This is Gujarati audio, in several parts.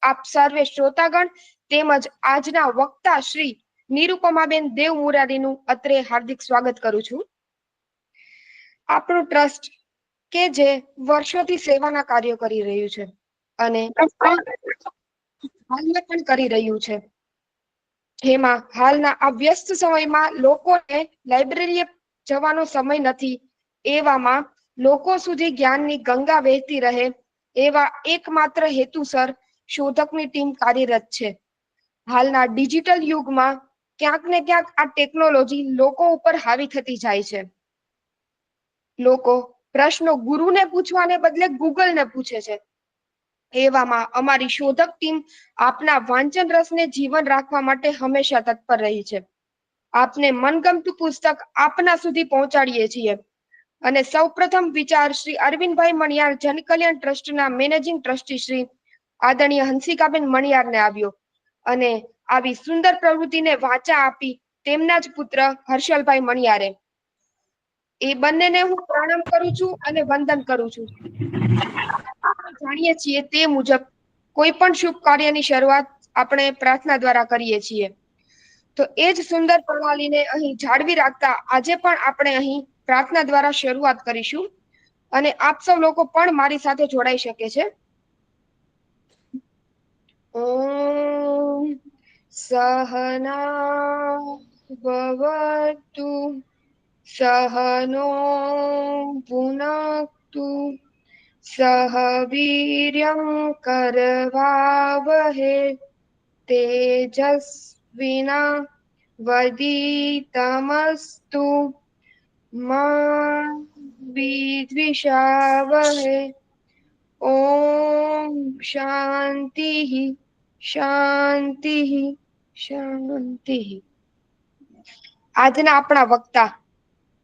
આપ સર્વે શ્રોતાગણ તેમજ આજના વક્તા શ્રી નિરુપમાબેન દેવ મુરારીનું અત્રે હાર્દિક સ્વાગત કરું છું. આપણું ટ્રસ્ટ કે જે વર્ષોથી સેવાના કાર્યો કરી રહ્યું છે અને હાલમાં પણ કરી રહ્યું છે, જેમાં હાલના આ વ્યસ્ત સમયમાં લોકોને લાઇબ્રેરીએ જવાનો સમય નથી, એવામાં લોકો સુધી જ્ઞાનની ગંગા વહેતી રહે એવા એકમાત્ર હેતુસર શોધકની ટીમ કાર્યરત છે. હાલના ડિજિટલ યુગમાં ક્યાંક ને ક્યાંક આ ટેકનોલોજી લોકો ઉપર હાવી થતી જાય છે. લોકો પ્રશ્નો ગુરુને પૂછવાને બદલે ગૂગલને પૂછે છે. એવામાં અમારી શોધક ટીમ આપના વાંચન રસને જીવન રાખવા માટે હંમેશા તત્પર રહી છે. આપને મનગમતું પુસ્તક આપના સુધી પહોંચાડીએ છીએ અને સૌપ્રથમ વિચાર શ્રી અરવિંદભાઈ મણિયાર જનકલ્યાણ ટ્રસ્ટના મેનેજિંગ ટ્રસ્ટી શ્રી આદરણીય હંસિકાબેન મણિયારને આવ્યો અને આવી સુંદર પ્રવૃત્તિને વાચા આપી તેમના જ પુત્ર હર્ષલભાઈ મણિયારે. એ બંનેને હું પ્રણામ કરું છું અને વંદન કરું છું. જાણીએ છીએ તે મુજબ કોઈ પણ શુભ કાર્યની શરૂઆત આપણે પ્રાર્થના દ્વારા કરીએ છીએ. તો એ જ સુંદર પ્રણાલીને અહીં જાળવી રાખતા આજે પણ આપણે અહીં પ્રાર્થના દ્વારા શરૂઆત કરીશું અને આપ સૌ લોકો પણ મારી સાથે જોડાઈ શકે છે. ઓમ સહના ભવતુ સહનો ભુનક્તુ સહ વીર્યં કરવાવહે તેજસ્વિના વદિતમસ્તુ મા વિદ્વિષાવહે. ઓમ શાંતિ શાંતિ શાંતિ. આજના આપણા વક્તા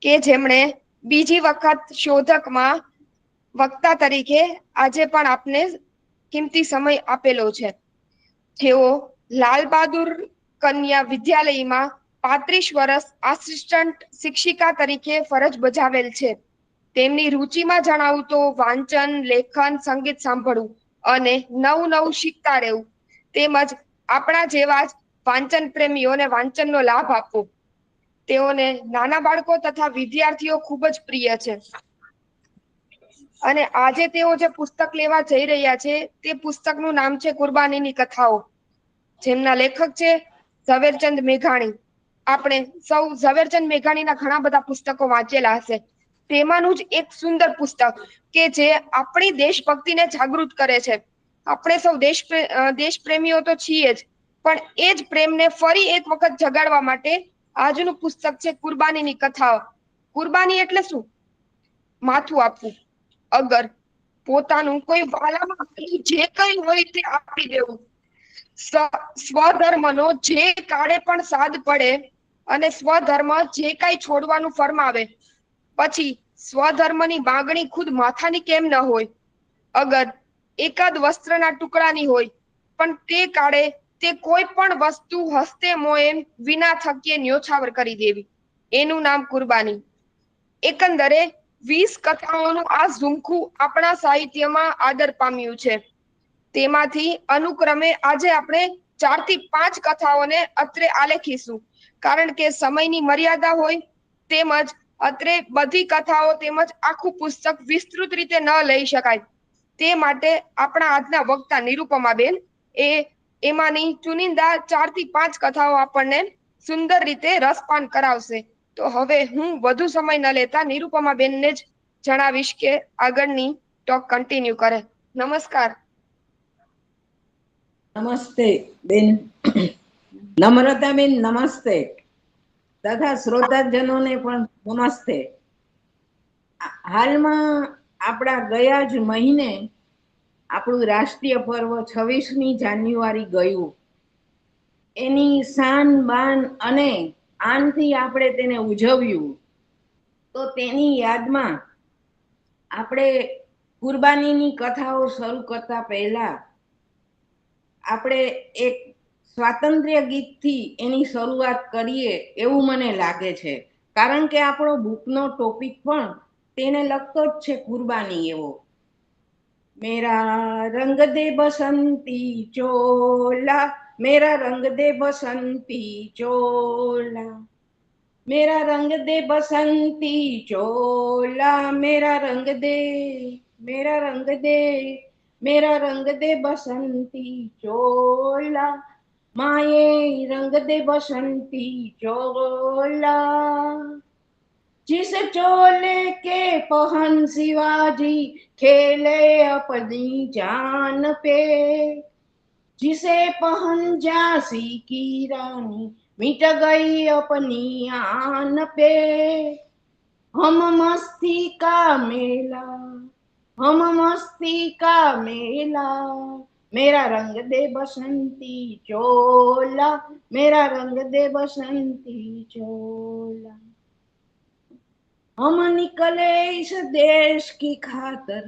કે જેમણે બીજી વખત શોધકમાં વક્તા તરીકે આજે પણ આપને કિંમતી સમય આપેલો છે. જેઓ લાલ બહાદુર કન્યા વિદ્યાલયમાં 35 વર્ષ આસિસ્ટન્ટ શિક્ષિકા તરીકે ફરજ બજાવેલ છે. તેમની રુચિમાં જણાવું તો વાંચન, લેખન, સંગીત સાંભળવું અને નવું નવું શીખતા રહેવું તેમજ આપણા જેવા જ વાંચન પ્રેમીઓને વાંચનનો લાભ આપવો. તેઓને નાના બાળકો તથા વિદ્યાર્થીઓ ખૂબ જ પ્રિય છે. અને આજે તેઓ જે પુસ્તક લેવા જઈ રહ્યા છે તે પુસ્તકનું નામ છે કુરબાનીની કથાઓ, જેમના લેખક છે ઝવેરચંદ મેઘાણી. આપણે સૌ ઝવેરચંદ મેઘાણીના ઘણા બધા પુસ્તકો વાંચેલા હશે. તેમાંનું જ એક સુંદર પુસ્તક કે જે આપણી દેશભક્તિને જાગૃત કરે છે. આપણે સૌ દેશ પ્રેમીઓ તો છીએ જ, પણ એ જ પ્રેમને ફરી એક વખત જગાડવા માટે આજનું પુસ્તક છે કુરબાનીની કથાઓ. કુરબાની એટલે શું? માથું આપવું. અગર પોતાનું કોઈ વાલામાં જે કઈ હોય તે આપી દેવું. સ્વધર્મનો જે કાળે પણ સાદ પડે અને સ્વધર્મ જે કઈ છોડવાનું ફરમાવે, પછી સ્વધર્મની માગણી ખુદ માથાની કેમ ન હોય? અગર એકાદ વસ્ત્રના ટુકડાની હોય, પણ તે કાળે તે કોઈ પણ વસ્તુ હસ્તે મોએ વિના થકે ન્યોછાવર કરી દેવી, એનું નામ કુરબાની. એકંદરે 20 કથાઓનું આ ઝુમખું આપણા સાહિત્યમાં આદર પામ્યું છે. તેમાંથી અનુક્રમે આજે આપણે 4 થી 5 કથાઓને અત્રે આલેખીશું, કારણ કે સમયની મર્યાદા હોય તેમજ અત્રે બધી કથાઓ તેમજ આખું પુસ્તક વિસ્તૃત રીતે ન લઈ શકાય. તે માટે આપણા આજના વક્તા નિરુપમાબેન એ એમાંની ચુનિંદા 4 થી 5 કથાઓ આપણને સુંદર રીતે રસપાન કરાવશે. તો હવે હું વધુ સમય ન લેતા નિરુપમાબેનને જ જણાવીશ કે આગળની ટોક કન્ટિન્યુ કરે. નમસ્કાર. નમસ્તે બેન. નમ્રતા બેન નમસ્તે, તથા શ્રોતાજનોને પણ નમસ્તે. હાલમાં આપણા ગયા જ મહિને આપણું રાષ્ટ્રીય પર્વ 26મી જાન્યુઆરી ગયું. એની શાન બાન અને આનથી આપણે તેને ઉજવ્યું. તો તેની યાદમાં આપણે કુરબાનીની કથાઓ શરૂ કરતા પહેલા આપણે એક સ્વાતંત્ર્ય ગીતથી એની શરૂઆત કરીએ એવું મને લાગે છે, કારણ કે આપણો બુકનો ટોપિક પણ તેને લગતો જ છે, કુરબાની. એવો मेरा रंग दे बसंती चोला, मेरा रंग दे बसंती चोला, मेरा रंग दे बसंती चोला, मेरा रंग दे, मेरा रंग दे, मेरा रंग दे बसंती चोला, माए रंग दे बसंती चोला। जिस चोले के पहन शिवाजी खेले अपनी जान पे, जिसे पहन झांसी की रानी मिट गई अपनी आन पे। हम मस्ती का मेला, हम मस्ती का मेला, मेरा रंग दे बसंती चोला, मेरा रंग दे बसंती चोला। हम निकले इस देश की खातर,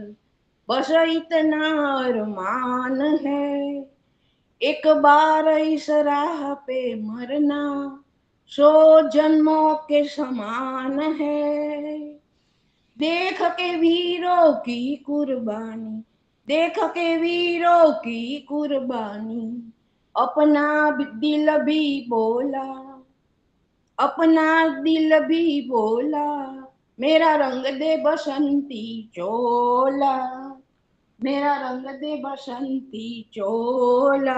बस इतना अरमान है, एक बार इस राह पे मरना 100 जन्मों के समान है। देख के वीरों की कुर्बानी, देख के वीरों की कुर्बानी, अपना दिल भी बोला, अपना दिल भी बोला, मेरा रंग दे बसंती चोला, मेरा रंग दे बसंती चोला।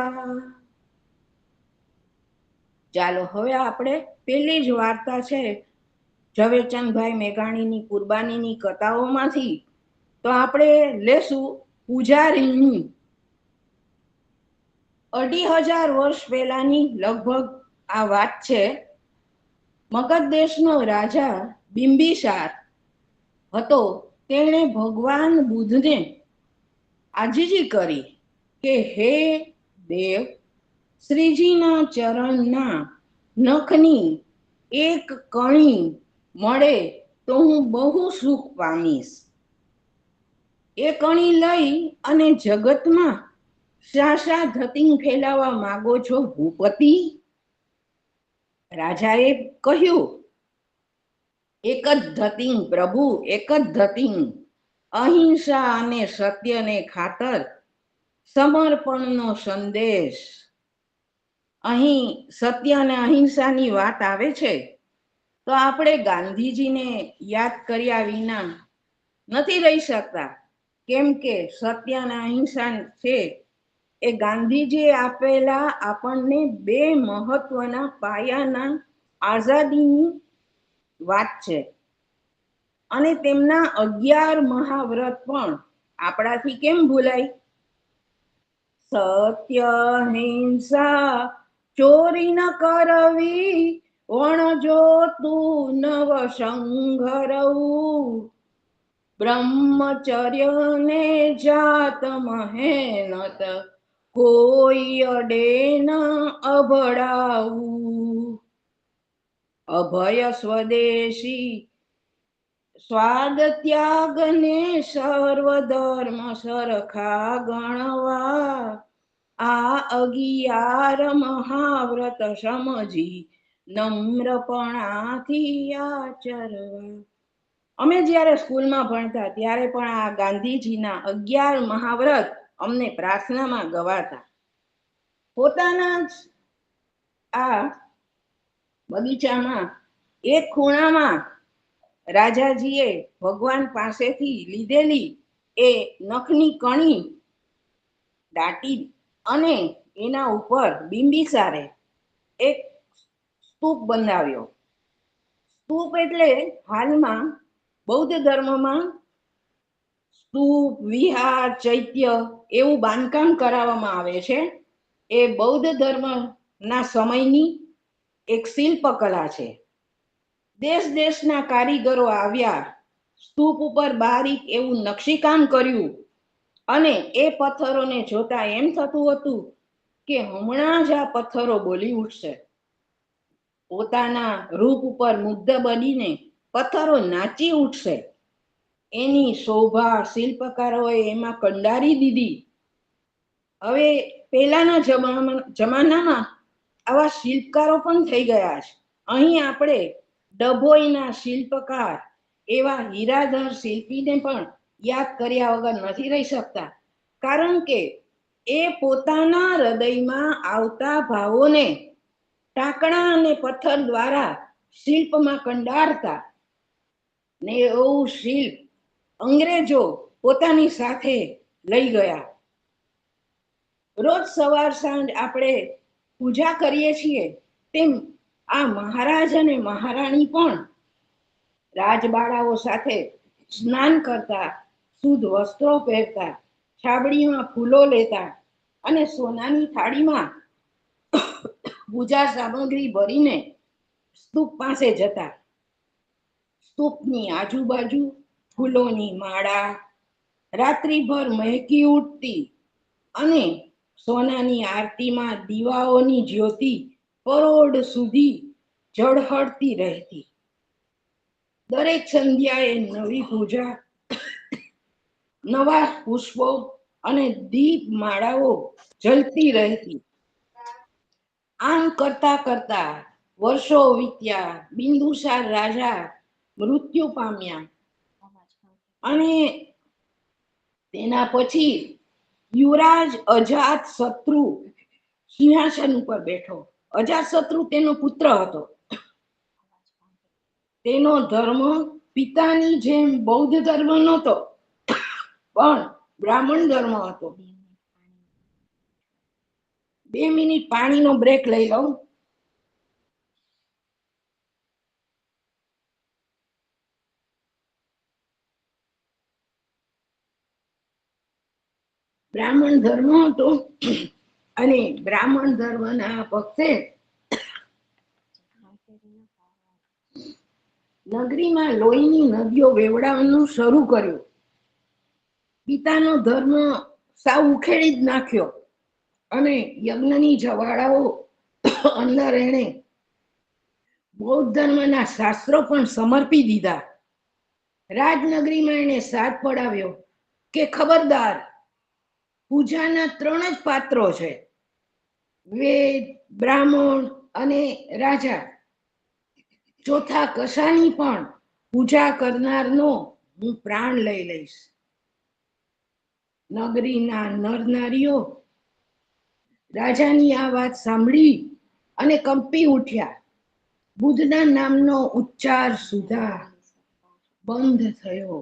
ચાલો હવે આપણે પેલી જ વાર્તા છે ઝવેરચંદભાઈ મેઘાણીની કુરબાનીની કથાઓમાંથી, તો આપણે લેશું પૂજારીની. 2500 વર્ષ પહેલાની લગભગ આ વાત છે. મગધ દેશનો રાજા બિંબિસાર હતો. તેણે ભગવાન બુદ્ધને આજીજી કરી કે હે દેવ, શ્રીજીના ચરણના નખની એક કણી મળે તો હું બહુ સુખ પામીશ. એ કણી લઈ અને જગતમાં શા ધતિંગ ફેલાવા માંગો છો ભૂપતિ? રાજાએ કહ્યું, એક જ ધતિંગ પ્રભુ, એક જ ધતિંગ, અહિંસા અને સત્યને ખાતર સમર્પણનો સંદેશ. અહીં સત્ય અને અહિંસાની વાત આવે છે તો આપણે ગાંધીજીને યાદ કર્યા વિના નથી રહી શકતા, કેમ કે સત્ય અને અહિંસા છે એ ગાંધીજીએ આપેલા આપણને 2 મહત્વના પાયાના આઝાદીની વાત છે. અને તેમના 11 મહાવ્રત પણ આપણાથી કેમ ભૂલાય? સત્ય હિંસા ચોરી ન કરવી, વણજો તું નવ સંઘરવું, બ્રહ્મચર્ય ને જાત મહેનત કોઈ અડે ન અભડાવું, અભય સ્વદેશી સ્વાદ ત્યાગ ને સર્વ ધર્મ સરખા ગણવા, આ 11 મહાવ્રત સમજી નમ્રપણાથી આચરવા. અમે જ્યારે સ્કૂલમાં ભણતા ત્યારે પણ આ ગાંધીજીના 11 મહાવ્રત અમને પ્રાર્થનામાં ગવાતા. પોતાના જ આ બગીચામાં એક ખૂણામાં રાજાજીએ ભગવાન પાસેથી લીધેલી એ નખની કણી દાટી અને એના ઉપર બિંબિસારે એક સ્તૂપ બંધાવ્યો. સ્તૂપ એટલે હાલમાં બૌદ્ધ ધર્મમાં સ્તૂપ, વિહાર, ચૈત્ય એવું બાંધકામ કરાવવામાં આવે છે. એ બૌદ્ધ ધર્મના સમયની એક શિલ્પકલા છે. દેશ દેશના કારીગરો આવ્યા, સ્તૂપ ઉપર બારીક એવું નકશીકામ કર્યું અને એ પથ્થરોને જોતા એમ થતું હતું કે હમણાં જ આ પથ્થરો બોલી ઉઠશે. પોતાના રૂપ ઉપર મુગ્ધ બનીને પથ્થરો નાચી ઉઠશે. એની શોભા શિલ્પકારોએ એમાં કંડારી દીધી. હવે પહેલાના જમાનામાં આવા શિલ્પકારો પણ થઈ ગયા છે. અહીં આપણે ડભોઈના શિલ્પકાર એવા હીરાધર શિલ્પીને પણ યાદ કર્યા વગર નથી રહી શકતા. કારણ કે એ પોતાના હૃદયમાં આવતા ભાવોને ટાંકણા અને પથ્થર દ્વારા શિલ્પમાં કંડારતા ને એવું શિલ્પ અંગ્રેજો પોતાની સાથે લઈ ગયા. રોજ સવાર સાંજ આપણે પૂજા કરીએ છીએ, તેમ આ મહારાજ અને મહારાણી પણ રાજબાળાઓ સાથે સ્નાન કરતા, શુદ્ધ વસ્ત્રો પહેરતા, છાબડીમાં ફૂલો લેતા અને સોનાની થાળીમાં પૂજા સામગ્રી ભરીને સ્તૂપ પાસે જતા. સ્તૂપની આજુબાજુ ફૂલોની માળા રાત્રિભર મહેકી ઉઠતી અને સોનાની આરતીમાં દીવાઓની જ્યોતિ પરોઢ સુધી ઝળહળતી રહેતી. દરેક સંધ્યાએ નવી પૂજા, નવા પુષ્પો અને દીપ માળાઓ ઝલતી રહેતી. આમ કરતા કરતા વર્ષો વીત્યા. બિંદુસાર રાજા મૃત્યુ પામ્યા અને તેના પછી યુવરાજ અજાત શત્રુ સિંહાસન ઉપર બેઠો. અજાત શત્રુ તેનો પુત્ર હતો. તેનો ધર્મ પિતાની જેમ બૌદ્ધ ધર્મ નહોતો, પણ બ્રાહ્મણ ધર્મ હતો. 2 મિનિટ પાણીનો બ્રેક લઈ લઉં. બ્રાહ્મણ ધર્મ હતો અને બ્રાહ્મણ ધર્મના પક્ષે નગરીમાં લોહીની નદીઓ વેવડાવવાનું શરૂ કર્યું. પિતાનો ધર્મ સાવ ઉખેડી જ નાખ્યો અને યજ્ઞની જવાળાઓ અંદર એણે બૌદ્ધ ધર્મના શાસ્ત્રો પણ સમર્પી દીધા. રાજનગરીમાં એને સાથ પડાવ્યો કે ખબરદાર, પૂજાના 3 જ પાત્રો છે, વેદ, બ્રાહ્મણ અને રાજા. ચોથા કશાની પણ પૂજા કરનારનો હું પ્રાણ લઈ લઈશ. નગરીના નરનારીઓ રાજાની આ વાત સાંભળી અને કંપી ઉઠ્યા. બુદ્ધના નામનો ઉચ્ચાર સુધા બંધ થયો.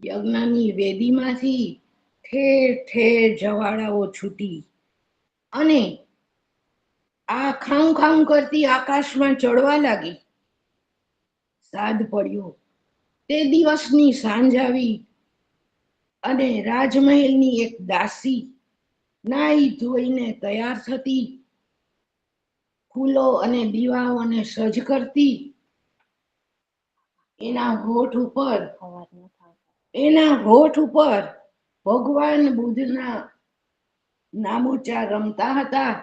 યજ્ઞની વેદીમાંથી ઠેર ઠેર જવાળાઓ છૂટી અને આ ખાઉં ખાઉં કરતી આકાશમાં ચડવા લાગી. સાદ પડ્યો. તે દિવસની સાંજ આવી અને રાજમહેલની એક દાસી નાઈ ધોઈને તૈયાર થતી, ફૂલો અને દીવાઓને સજ કરતી. એના હોઠ ઉપર ભગવાન બુદ્ધના નામોચ્ચાર રમતા હતા.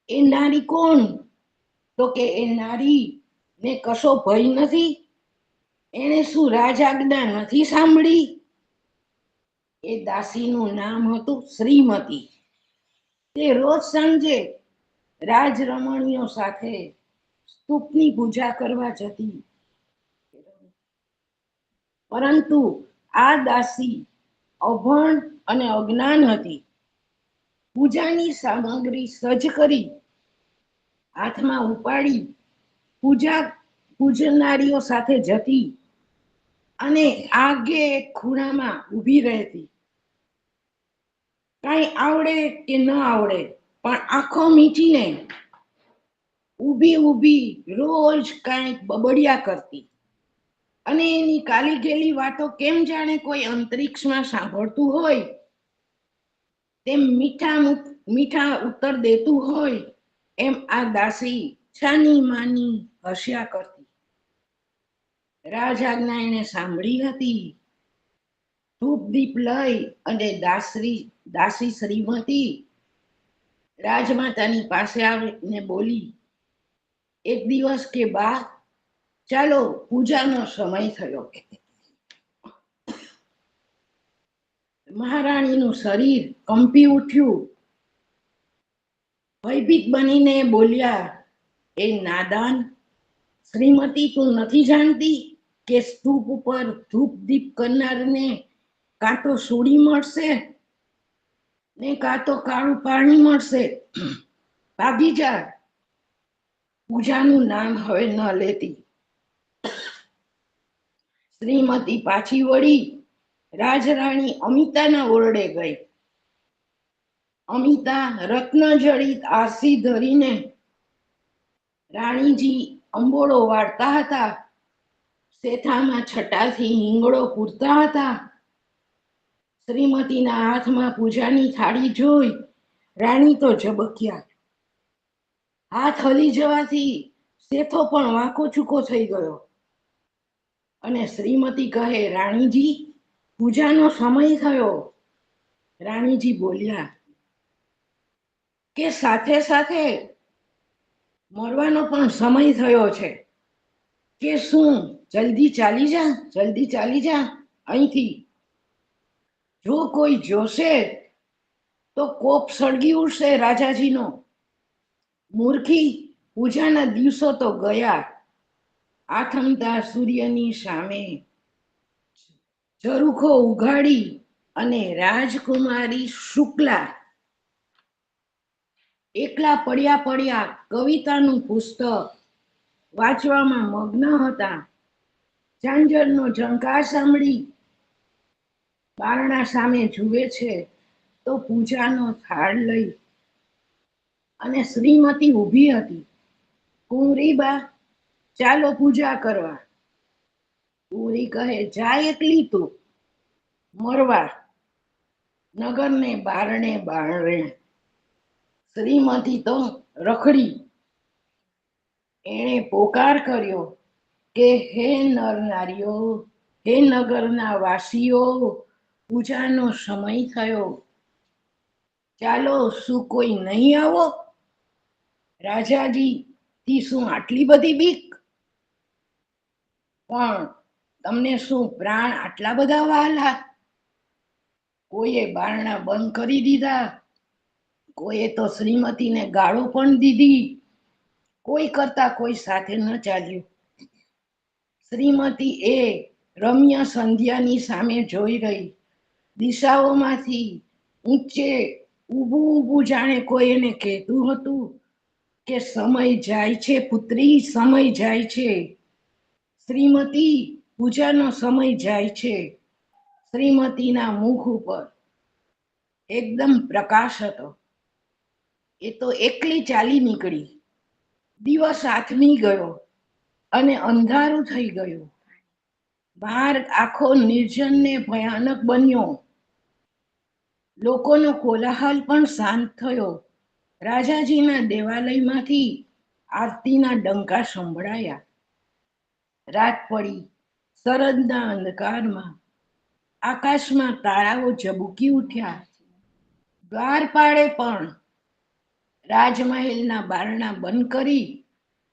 એ નારી કોણ? તો કે એ નારી ને કશો ભય નથી? એને શું રાજ આજ્ઞા નથી સાંભળી? એ દાસીનું નામ હતું શ્રીમતી. તે રોજ સાંજે રાજરમણીઓ સાથે સ્તૂપની પૂજા કરવા જતી. પરંતુ આ દાસી અભણ અને અજ્ઞાન હતી. પૂજાની સામગ્રી સજ્જ કરી હાથમાં ઉપાડી પૂજનારીઓ સાથે જતી અને આગે ખૂણામાં ઊભી રહેતી. કઈ આવડે કે ન આવડે, પણ આંખો મીચીને ઊભી રોજ કઈક બબડિયા કરતી અને એની કાલી ગેલી વાતો કેમ જાણે કોઈ અંતરિક્ષમાં સાંભળતું હોય તેમ મીઠા ઉત્તર દેતું હોય એમ આ દાસી છાની માની હસ્યા કરતી. રાજ આજ્ઞા એને સાંભળી હતી. ધૂપ દીપ લઈ અને દાસી શ્રીમતી રાજમાતાની પાસે આવીને બોલી, એક દિવસ કે બા, ચાલો પૂજાનો સમય થયો. મહારાણીનું શરીર કંપી ઉઠ્યું. ભયભીત બનીને બોલ્યા, એ નાદાન, શ્રીમતી તું નથી જાણતી કે સ્તૂપ ઉપર ધૂપ દીપ કરનારને કાં તો સુડી મળશે ને કાં તો કાળું પાણી મળશે. ભાગી જા. પૂજાનું નામ હવે ન લેતી. શ્રીમતી પાછી વળી રાજરાણી અમિતાના ઓરડે ગઈ. અમિતા રત્નજડિત આરસી ધરીને રાણીજી અંબોળો વાળતા હતા. શેઠામાં છટાથી હિંગળો પૂરતા હતા. શ્રીમતીના હાથમાં પૂજાની થાળી જોઈ રાણી તો ઝબક્યા. હાથ હલી જવાથી શેઠો પણ વાંકો ચૂકો થઈ ગયો અને શ્રીમતી કહે, રાણીજી, પૂજાનો સમય થયો. રાણીજી બોલ્યા કે સાથે સાથે મરવાનો પણ સમય થયો છે. કે શું? જલ્દી ચાલી જા અહીંથી. જો કોઈ જોશે તો કોપ સળગી ઉઠશે રાજાજીનો. મૂર્ખી, પૂજાના દિવસો તો ગયા. આથમતા સૂર્યની સામે ઝરૂખો ઉઘાડી અને રાજકુમારી શુક્લા એકલા પડ્યા કવિતાનું પુસ્તક વાંચવામાં મગ્ન હતા. ઝાંઝરનો ઝંકાર સાંભળી બારણા સામે જુએ છે તો પૂજાનો થાળ લઈ અને શ્રીમતી ઊભી હતી. કુંવરીબા, ચાલો પૂજા કરવા. કુંવરી કહે, જા એકલી તું મરવા, નગરને બારણે. શ્રીમતી તો રખડી. એણે પોકાર કર્યો કે હે નર નારીઓ, હે નગરના વાસીઓ, પૂજાનો સમય થયો. ચાલો, શું કોઈ નહીં આવો? રાજાજી થી શું આટલી બધી બીક? પણ તમને શું પ્રાણ આટલા બધા વહાલા? કોઈએ બારણા બંધ કરી દીધા, કોઈએ તો શ્રીમતીને ગાળો પણ દીધી. કોઈ કરતા કોઈ સાથે ન ચાલ્યું. શ્રીમતી એ રમ્ય સંધ્યાની સામે જોઈ રહી. દિશાઓમાંથી ઊંચે ઊભું જાણે કોઈ એને કહેતું હતું કે સમય જાય છે પુત્રી, સમય જાય છે. શ્રીમતી, પૂજાનો સમય જાય છે. શ્રીમતીના મુખ ઉપર એકદમ પ્રકાશ હતો. એ તો એકલી ચાલી નીકળી. દિવસ આથમી ગયો અને અંધારું થઈ ગયું. માર્ગ આખો નિર્જન ને ભયાનક બન્યો. લોકોનો કોલાહલ પણ શાંત થયો. રાજાજીના દેવાલયમાંથી આરતીના ડંકા સંભળાયા. રાત પડી. શરદના અંધકારમાં આકાશમાં તારાઓ ઝબૂકી ઉઠ્યા. દ્વારપાળે પણ રાજમહેલના બારણા બંધ કરી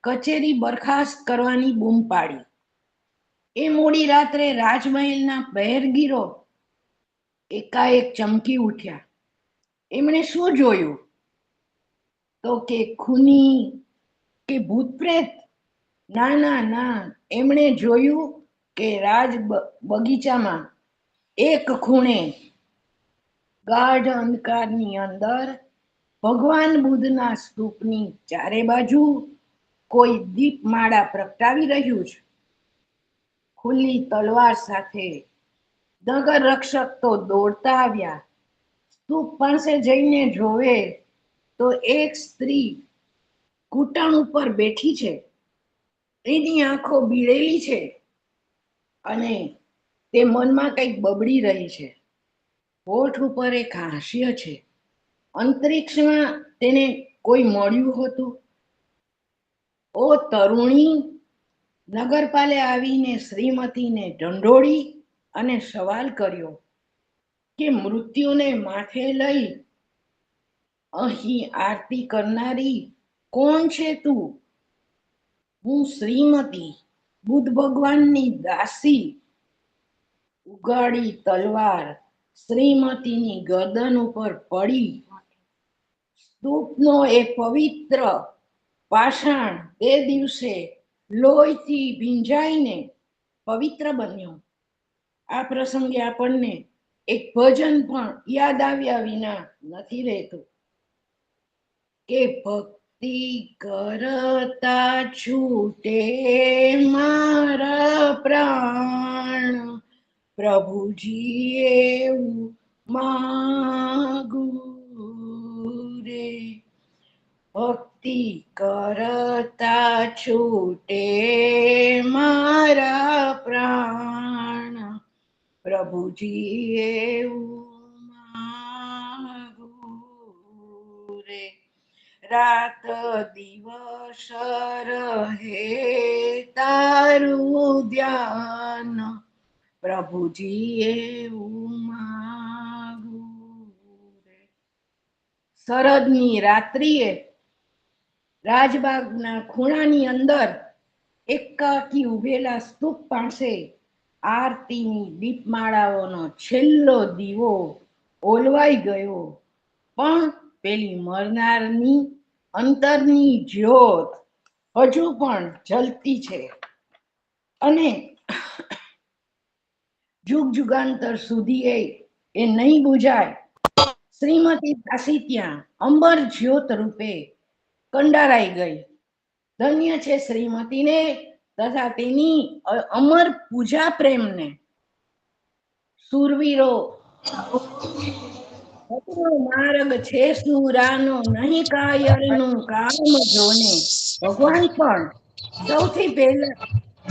કચેરી બરખાસ્ત કરવાની બૂમ પાડી. એ મોડી રાત્રે રાજમહેલના પહેરગીરો એકાએક ચમકી ઉઠ્યા. એમણે શું જોયું? તો કે ખૂની કે ભૂત પ્રેત? ના, એમણે જોયું કે રાજ બગીચામાં એક ખૂણે ગાઢ અંધકારની અંદર ભગવાન બુદ્ધના સ્તૂપની ચારે બાજુ કોઈ દીપમાળા પ્રગટાવી રહ્યું છે. ખુલ્લી તલવાર સાથે નગર રક્ષક તો દોડતા આવ્યા. સ્તૂપ પાસે જઈને જોવે તો એક સ્ત્રી ઘૂંટણ ઉપર બેઠી છે. એની આંખો બીળેલી છે અને તે મનમાં કંઈક બબડી રહી છે. હોઠ ઉપર એક હાસ્ય છે. અંતરિક્ષમાં તેને કોઈ મળ્યું હતું. ઓ તરુણી! નગરપાલે આવીને શ્રીમતીને ઢંઢોળી અને સવાલ કર્યો કે મૃત્યુને માથે લઈ અહીં આરતી કરનારી કોણ છે તું? હું શ્રીમતી, બુદ્ધ ભગવાનની દાસી. ઉગાડી તલવાર શ્રીમતીની ગરદન ઉપર પડી. સ્તૂપનો એ પવિત્ર પાષાણ તે દિવસે લોહીથી ભીંજાઈને પવિત્ર બન્યો. આ પ્રસંગે આપણને એક ભજન પણ યાદ આવ્યા વિના નથી રહેતું કે ભક્તિ કરતા છૂટે મારા પ્રાણ, પ્રભુજી એવું માગું રે. ભક્તિ કરતા છૂટે મારા પ્રાણ, પ્રભુજી એવું માગું રે. રાત દિવસ રહે તારું ધ્યાન, પ્રભુજી એવું માગું રે. શરદની રાત્રિએ રાજબાગના ખૂણાની અંદર એકાકી ઉભેલા સ્તૂપ પાસે આરતીની દીપમાળાઓનો છેલ્લો દીવો ઓલવાઈ ગયો, પણ પેલી મરનારની અંતરની જ્યોત હજુ પણ જલતી છે અને જુગ જુગાંતર સુધી એ નહીં બુજાય. શ્રીમતી દાસી ત્યાં અંબર જ્યોત રૂપે કંડારાઈ ગઈ. ધન્ય છે શ્રીમતીને તથા તેની અમર પૂજા પ્રેમને. સુરવીરો માર્ગ છે સુરાનો, નહીં કાયરનું કામ જોને. ભગવાન પણ સૌથી પહેલા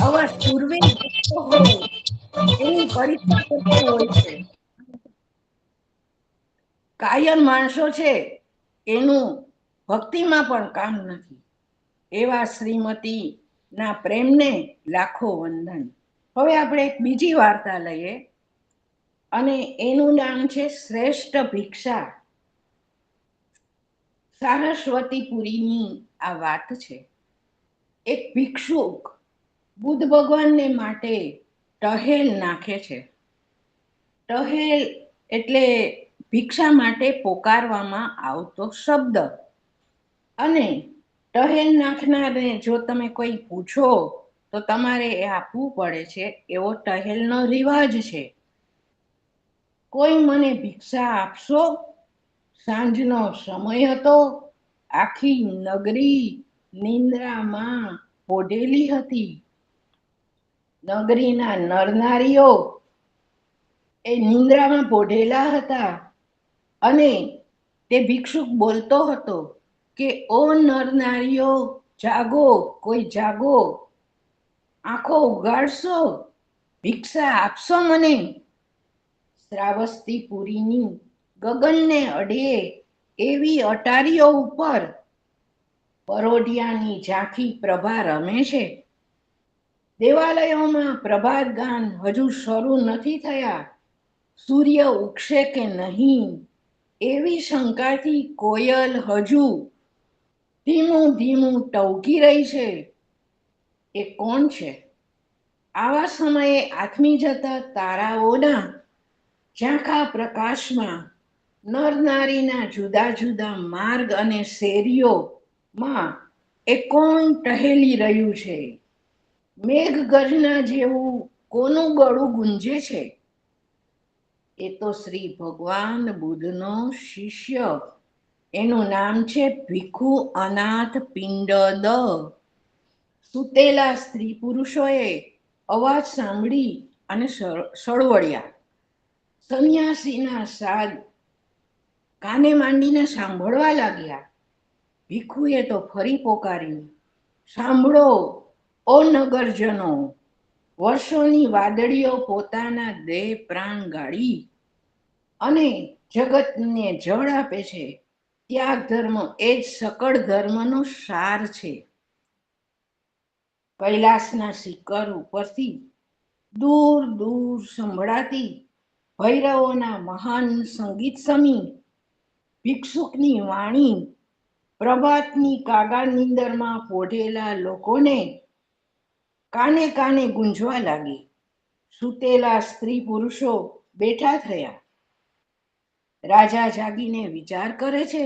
આવા સુરવીર ભક્તો હોય એની પરીક્ષા કરતો હોય છે. કાયર માણસો છે એનું ભક્તિમાં પણ કામ નથી. એવા શ્રીમતી ના પ્રેમને લાખો વંદન. હવે આપણે એક બીજી વાર્તા લઈએ અને એનું નામ છે શ્રેષ્ઠ ભિક્ષા. સારસ્વતીપુરીની આ વાત છે. એક ભિક્ષુક બુદ્ધ ભગવાનને માટે ટહેલ નાખે છે. ટહેલ એટલે ભિક્ષા માટે પોકારવામાં આવતો શબ્દ. અને ટહેલ નાખનારને જો તમે કોઈ પૂછો તો તમારે એ આપવું પડે છે, એવો ટહેલનો રિવાજ છે. કોઈ મને ભિક્ષા આપશો? સાંજનો સમય હતો. આખી નગરી નિંદ્રામાં પોઢેલી હતી. નગરીના નરનારીઓ એ નિંદ્રામાં પોઢેલા હતા અને તે ભિક્ષુક બોલતો હતો કે ઓ નરનારીઓ, જાગો, કોઈ જાગો, આંખો ઉગાડશો, ભિક્ષા આપશો મને. શ્રાવસ્તીપુરીની ગગનને અડે એવી અટારીઓ ઉપર પરોઢિયાની ઝાંખી પ્રભા રમે છે. દેવાલયોમાં પ્રભાત ગાન હજુ શરૂ નથી થયા. સૂર્ય ઉગશે કે નહીં એવી શંકાથી કોયલ હજુ ધીમું ધીમું ટવકી રહી છે. એ કોણ છે? આવા સમયે આથમી જતા તારાઓના ઝાંખા પ્રકાશમાં નર નારીના જુદા જુદા માર્ગ અને શેરીઓમાં એ કોણ ટહેલી રહ્યું છે? મેઘ ગર્જના જેવું કોનું ગળું ગુંજે છે? એ તો શ્રી ભગવાન બુદ્ધનો શિષ્ય. એનું નામ છે ભીખુ અનાથ પિંડદ. સુતેલા સ્ત્રી પુરુષોએ અવાજ સાંભળી અને સળવળ્યા. સંન્યાસીના સાદ કાને માંડીને સાંભળવા લાગ્યા. ભીખુએ તો ફરી પોકાર્યું, સાંભળો ઓ નગરજનો, વર્ષોની વાદળીઓ પોતાના દેહ પ્રાણ ગાળી અને જગતને જળ આપે છે. ત્યાગ ધર્મ એ જ સકળ ધર્મનો સાર છે. કૈલાસના શિખર ઉપરથી દૂર દૂર સંભળાતી ભૈરવોના મહાન સંગીત સમી ભિક્ષુકની વાણી પ્રભાતની કાગા નીંદરમાં પોઢેલા લોકોને કાને કાને ગુંજવા લાગી. સૂતેલા સ્ત્રી પુરુષો બેઠા થયા. રાજા જાગીને વિચાર કરે છે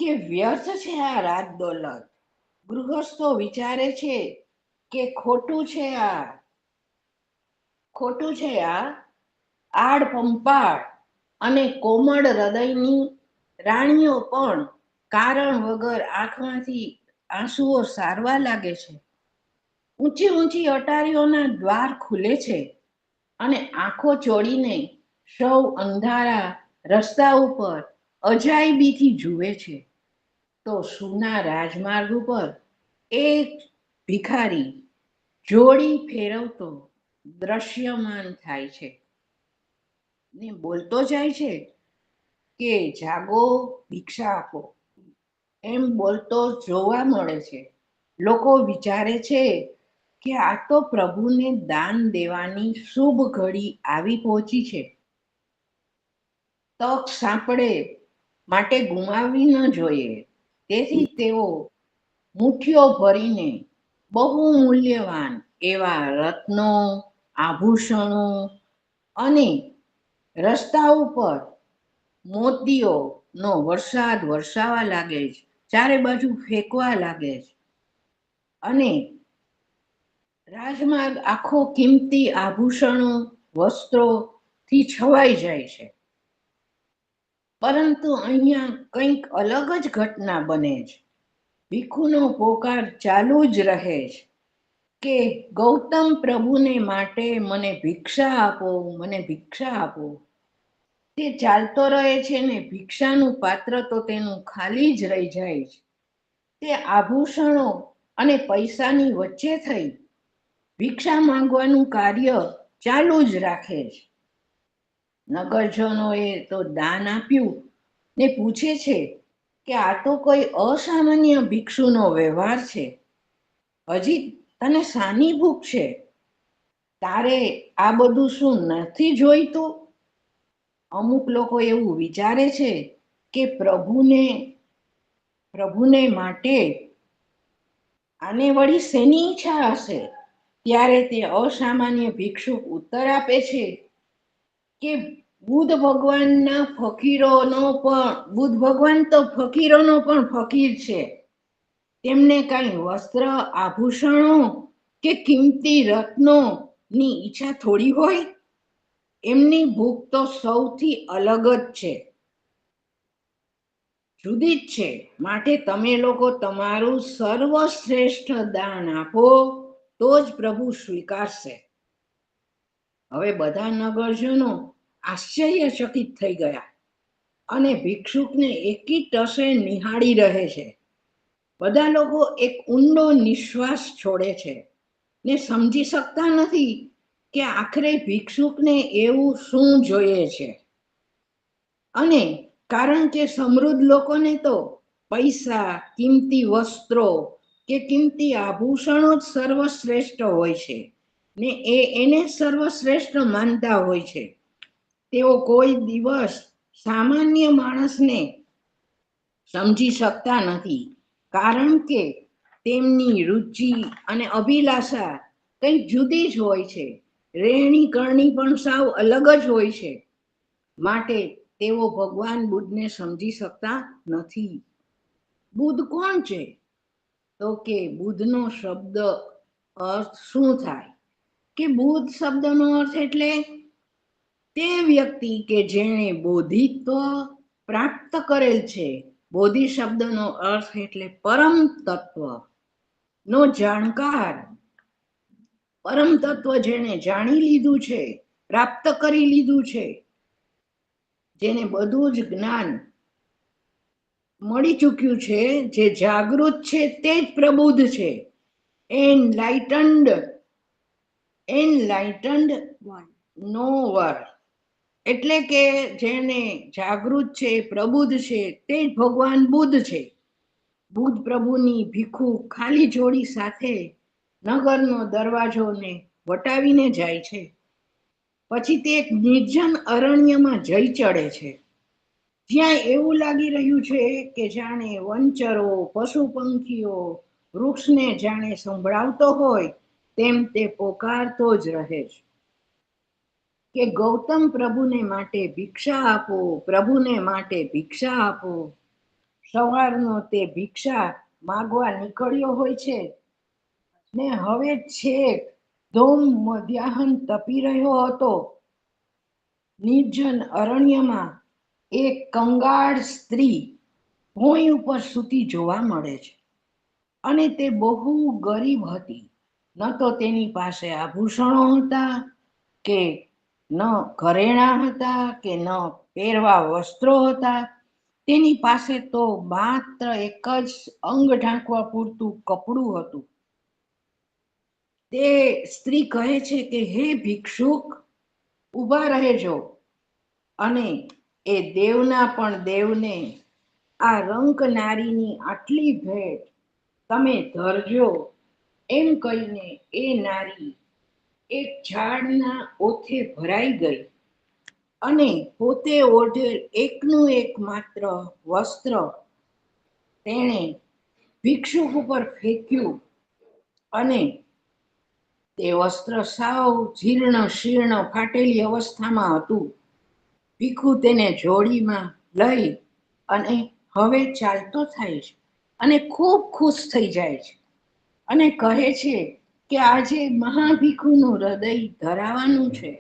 કે વ્યર્થ છે આ રાત દોલત. ગૃહસ્થો વિચારે છે કે ખોટું છે આ આડ પંપાળ અને કોમળ હૃદયની રાણીઓ પણ કારણ વગર આંખમાંથી આંસુઓ સારવા લાગે છે. ઊંચી ઊંચી અટારીઓના દ્વાર ખુલે છે અને આંખો ચોળીને સૌ અંધારા રસ્તા ઉપર અજાયબીથી જુએ છે. તો સુના રાજમાર્ગ ઉપર એક ભિખારી જોડી ફેરવતો દ્રશ્યમાન થાય છે ને બોલતો જાય છે કે જાગો, ભિક્ષા આપો, એમ બોલતો જોવા મળે છે. લોકો વિચારે છે કે આ તો પ્રભુને દાન દેવાની શુભ ઘડી આવી પહોંચી છે. તક સાંપડે માટે ગુમાવવી ન જોઈએ. તેથી તેઓ મુઠ્ઠીઓ ભરીને બહુ મૂલ્યવાન એવા રત્નો, આભૂષણો અને રસ્તા ઉપર મોતીઓનો વરસાદ વરસાવા લાગે છે. ચારે બાજુ ફેંકવા લાગે છે અને રાજમાર્ગ આખો કિંમતી આભૂષણો, વસ્ત્રોથી છવાઈ જાય છે. પરંતુ અહીંયા કંઈક અલગ જ ઘટના બને છે. ભીખુનો પોકાર ચાલુ જ રહે છે કે ગૌતમ પ્રભુને માટે મને ભિક્ષા આપો, મને ભિક્ષા આપો. તે ચાલતો રહે છે ને ભિક્ષાનું પાત્ર તો તેનું ખાલી જ રહી જાય છે. તે આભૂષણો અને પૈસાની વચ્ચે થઈ ભિક્ષા માંગવાનું કાર્ય ચાલુ જ રાખે છે. નગરજનોએ તો દાન આપ્યું ને પૂછે છે કે આ તો કોઈ અસામાન્ય ભિક્ષુનો વ્યવહાર છે. હજી તને શાની ભૂખ છે? તારે આ બધું શું નથી જોઈતું? અમુક લોકો એવું વિચારે છે કે પ્રભુને માટે આને વળી શેની ઈચ્છા હશે? ત્યારે તે અસામાન્ય ભિક્ષુક ઉત્તર આપે છે કે બુદ્ધ ભગવાન તો ફકીરોનો પણ ફકીર છે. તેમને કઈ વસ્ત્ર, આભૂષણો કે કિંમતી રત્નોની ઈચ્છા થોડી હોય. એમની ભૂખ તો સૌથી અલગ જ છે, જુદી જ છે. માટે તમે લોકો તમારું સર્વશ્રેષ્ઠ દાન આપો તો જ પ્રભુ સ્વીકારશે. હવે બધા નગરજનો આશ્ચર્યચકિત થઈ ગયા અને ભિક્ષુકને એકી ટસે નિહાળી રહે છે. બધા લોકો એક ઊંડો નિશ્વાસ છોડે છે ને સમજી શકતા નથી કે આખરે ભિક્ષુકને એવું શું જોઈએ છે. અને કારણ કે સમૃદ્ધ લોકોને તો પૈસા, કિંમતી વસ્ત્રો કે કિંમતી આભૂષણો જ સર્વશ્રેષ્ઠ હોય છે ને એને સર્વશ્રેષ્ઠ માનતા હોય છે. તેઓ કોઈ દિવસ સામાન્ય માણસને સમજી શકતા નથી, કારણ કે તેમની રુચિ અને અભિલાષા કંઈક જુદી જ હોય છે. રહેણી કરણી પણ સાવ અલગ જ હોય છે. માટે તેઓ ભગવાન બુદ્ધને સમજી શકતા નથી. બુદ્ધ કોણ છે? તો કે બુદ્ધનો શબ્દ અર્થ શું થાય? કે બુદ્ધ શબ્દનો અર્થ એટલે તે વ્યક્તિ કે જેણે બોધિત્વ પ્રાપ્ત કરેલ છે. બોધિ શબ્દનો અર્થ એટલે પરમ તત્વ નો જાણકાર, પરમ તત્વ જેને જાણી લીધું છે, પ્રાપ્ત કરી લીધું છે, જેને બધું જ જ્ઞાન મળી ચૂક્યું છે, જે જાગૃત છે તે જ પ્રબુદ્ધ છે. એનલાઇટન્ડ નોવર એટલે કે જેને જાગૃત છે, પ્રબુદ્ધ છે, તે જ ભગવાન બુદ્ધ છે. બુદ્ધ પ્રભુની ભીખુ ખાલી જોડી સાથે નગરનો દરવાજોને વટાવીને જાય છે. પછી તે એક નિર્જન અરણ્યમાં જઈ ચડે છે, જ્યાં એવું લાગી રહ્યું છે કે જાણે વનચરો, પશુ પંખીઓ વૃક્ષને જાણે સંભળાવતો હોય તેમ તે પોકારતો જ રહે છે કે ગૌતમ પ્રભુને માટે ભિક્ષા આપો, પ્રભુને માટે ભિક્ષા આપો. સવારનો તે ભિક્ષા માગવા નીકળ્યો હોય છે ને હવે છેક ધોમ મધ્યાહન તપી રહ્યો હતો નિર્જન અરણ્યમાં એક કંગાળ સ્ત્રી ભોંય ઉપર સૂતી જોવા મળે છે, અને તે બહુ ગરીબ હતી. ન તો તેની પાસે આભૂષણો હતા, કે ન ઘરેણા હતા, કે ન પહેરવા વસ્ત્રો હતા. તેની પાસે તો માત્ર એક જ અંગ ઢાંકવા પૂરતું કપડું હતું. તે સ્ત્રી કહે છે કે હે ભિક્ષુક, ઊભા રહેજો, અને એ દેવના પણ દેવને આ રંક નારીની આટલી ભેટ તમે ધરજો. એમ કહીને એ નારી એક ઝાડના ઓથે ભરાઈ ગઈ, અને પોતે ઓઢેલ એકનું એક માત્ર વસ્ત્ર તેણે ભિક્ષુક ઉપર ફેંક્યું, અને તે વસ્ત્ર સાવ જીર્ણ શીર્ણ ફાટેલી અવસ્થામાં હતું. ભીખુ તેને જોડીમાં લઈ અને હવે ચાલતો થાય છે, અને ખૂબ ખુશ થઈ જાય છે, અને કહે છે કે આજે મહાભિખુનું હૃદય ધરાવાનું છે.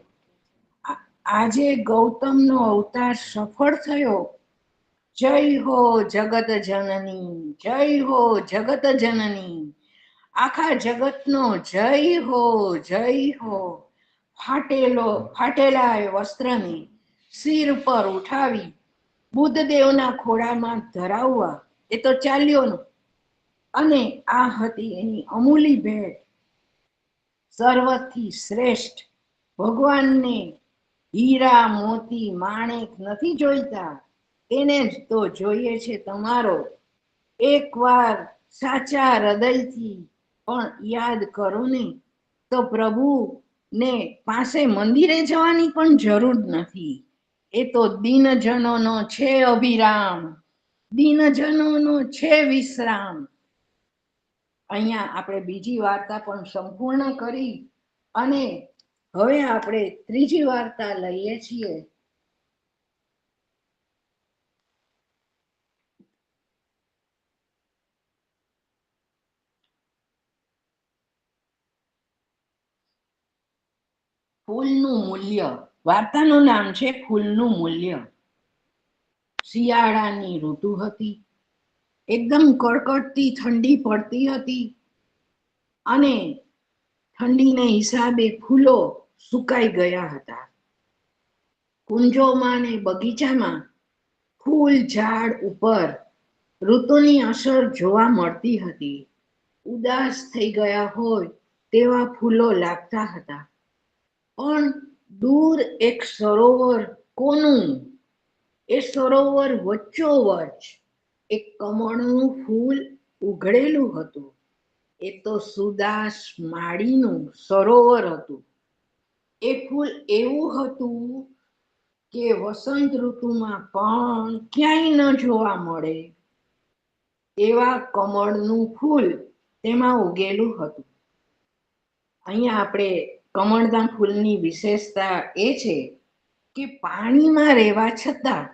આજે ગૌતમનો અવતાર સફળ થયો. જય હો જગત જનની, જય હો જગત જનની. આખા જગતનો જય હો, જય હો. ફાટેલા એ વસ્ત્રને શિર પર ઉઠાવી બુદ્ધદેવના ખોળામાં ધરાવવા એ તો ચાલ્યો ને. અને આ હતી એની અમૂલી ભેટ. સર્વથી શ્રેષ્ઠ ભગવાનને હીરા મોતી માણેક નથી જોઈતા, એને જ તો જોઈએ છે તમારો એકવાર સાચા હૃદયથી પણ યાદ કરો ને, તો પ્રભુ ને પાસે મંદિરે જવાની પણ જરૂર નથી. એ તો દિનજનોનો છે અભિરામ, દિનજનોનો છે વિશ્રામ. અહીંયા આપણે બીજી વાર્તા પણ સંપૂર્ણ કરી, અને હવે આપણે ત્રીજી વાર્તા લઈએ છીએ. ફૂલનું મૂલ્ય. વાર્તાનું નામ છે ફૂલનું મૂલ્ય. શિયાળાની ઋતુ હતી. એકદમ કડકડતી ઠંડી પડતી હતી, અને ઠંડીને હિસાબે ફૂલો સુકાઈ ગયા હતા. કુંજોમાં ને બગીચામાં ફૂલ ઝાડ ઉપર ઋતુની અસર જોવા મળતી હતી. ઉદાસ થઈ ગયા હોય તેવા ફૂલો લાગતા હતા. પણ દૂર એક સરોવર કોનું, એ સરોવર વચ્ચોવચ એક કમળનું ફૂલ ઉઘડેલું હતું. એ તો સુદાસ માળીનું સરોવર હતું. એ ફૂલ એવું હતું કે વસંત ઋતુમાં પણ ક્યાંય ન જોવા મળે એવા કમળનું ફૂલ તેમાં ઉગેલું હતું. અહીંયા આપણે કમળના ફૂલની વિશેષતા એ છે કે પાણીમાં રહેવા છતાં